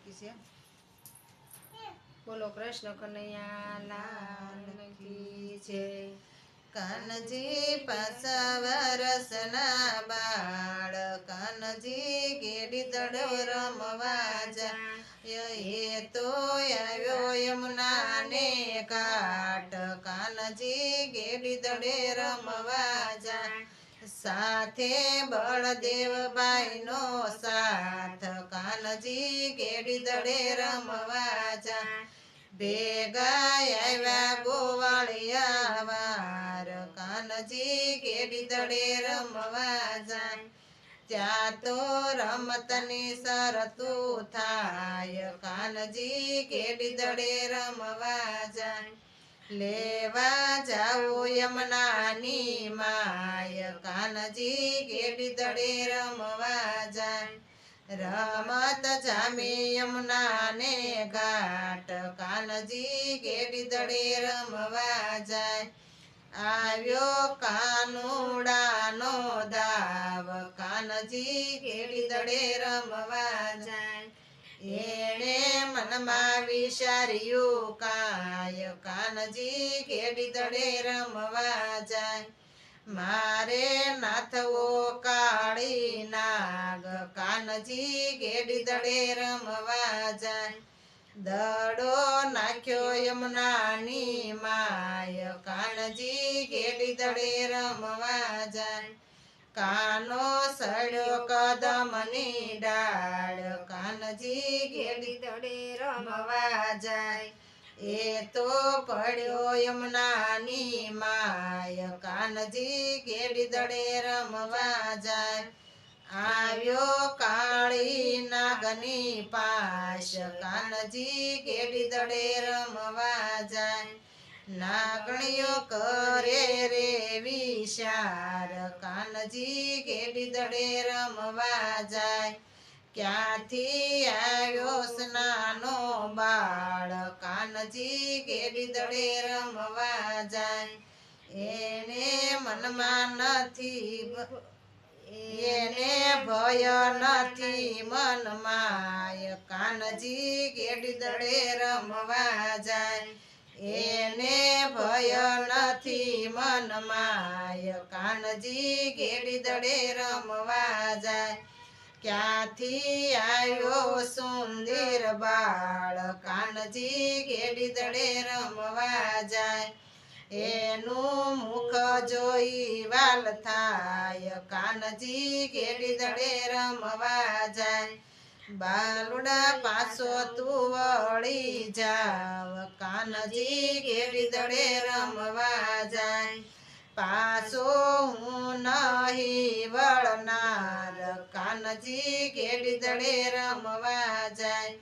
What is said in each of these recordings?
બાકી છે બોલો કૃષ્ણ કનૈયા લાલ કી જય કાનજી પાસા વરસના બાળ કાનજી ગેડી દડો રમવા જાય એ તો આવ્યો યમુના ને ઘાટ કાનજી ગેડી દડે રમવા જાય સાથે બળદેવભાઈ નો સાથ કાનજી ગેડી દડે રમવા જાય ભેગા આવ્યા ગોવાળિયા વાર કાનજી ગેડી દડે રમવા જાય ત્યાં તો રમતની શરતું થાય કાનજી ગેડી દડે રમવા જાય લેવા જાઓ યમુનાની માય કાનજી ગેડી દડે રમવા જાય રમત જામી યમુનાને ઘાટ કાનજી ગેડી દડે રમવા જાય આવ્યો કાનુડાનો દાવ કાનજી ગેડી દડે રમવા જાય એણે મનમાં વિચાર્યું કાય કાનજી ગેડી દડે રમવા જાય મારે નાથવો કાળી નાગ કાનજી ગેડી દડે રમવા જાય દડો નાખ્યો યમુનાની માય કાનજી ગેડી દડે રમવા જાય કાનો સડ્યો કદમની ડાળ કાનજી ગેડી દડે રમવા જાય એ તો પડ્યો યમુનાની માય કાનજી ગેડી દડે રમવા જાય આવ્યો કાળી નાગની પાશ કાનજી ગેડી દડે રમવા જાય નાગણીઓ કરે રે વિચાર કાનજી ગેડી દડે રમવા જાય ક્યાંથી આવ્યો સ્નાનો બાળ કાનજી ગેડી દડે રમવા જાય એને મનમાં નથી એને ભય નથી મનમાં કાનજી ગેડી દડે રમવા જાય એને ભય નથી મનમાં કાનજી ગેડી દડે રમવા જાય ક્યાંથી આવ્યો સુંદર બાળ કાનજી ગેડી દડે રમવા જાય એનું મુખ જોઈ વાલ થાય કાનજી ગેડી દડે રમવા જાય બાલુડા પાછો તું વળી જાવ કાનજી ગેડી દડે રમવા જાય પાછો હું નહીં વળનાર કાનજી ગેડી દડે રમવા જાય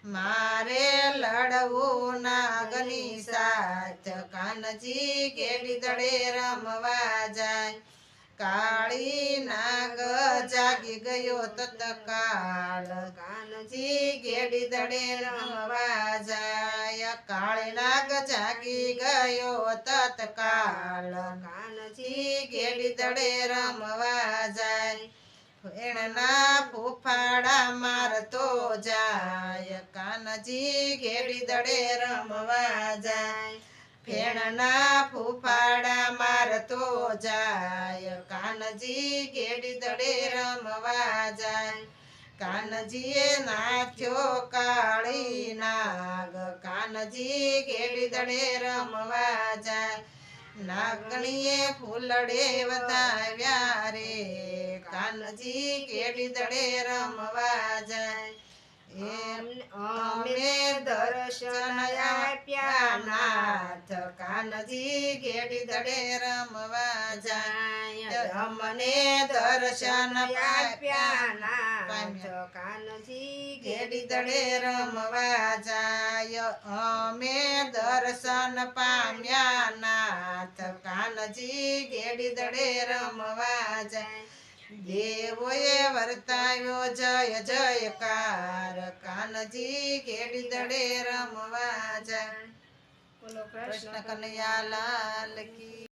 મારે લડવું નાગની સાથ કાનજી ગેડી દડે રમવા જાય કાળી નાગ જાગી ગયો તત્કાળ કાનજી ગેડી દડે રમવા જાય કાળી નાગ જાગી ગયો તત્કાળ કાનજી ગેડી દડે રમવા જાય ફેણના ફૂફાડા મારતો જાય કાનજી ગેડી દડે રમવા જાય ફેણના ફૂફાડા મારતો જાય કાનજી ગેડી દડે રમવા જાય કાનજીએ નાખ્યો કાળી નાગ કાનજી ગેડી દડે રમવા જાય નાગણીએ ફૂલડે વધાવ્યા રે કાનજી ગેડી દડે રમવા જાય અમે દર્શન આપ્યા નાથ કાનજી ગેડી દડે રમવા જાય અમને દર્શન આપ્યા નાથ કાનજી ગેડી દડે રમવા જાય અમે દર્શન પામ્યા નાથ કાનજી ગેડી દડે રમવા જાય દેવોએ વર્તાવ્યો જય જયકાર કાનજી ગેડી દડે રમવા જાય બોલો કૃષ્ણ કનૈયા લાલ કી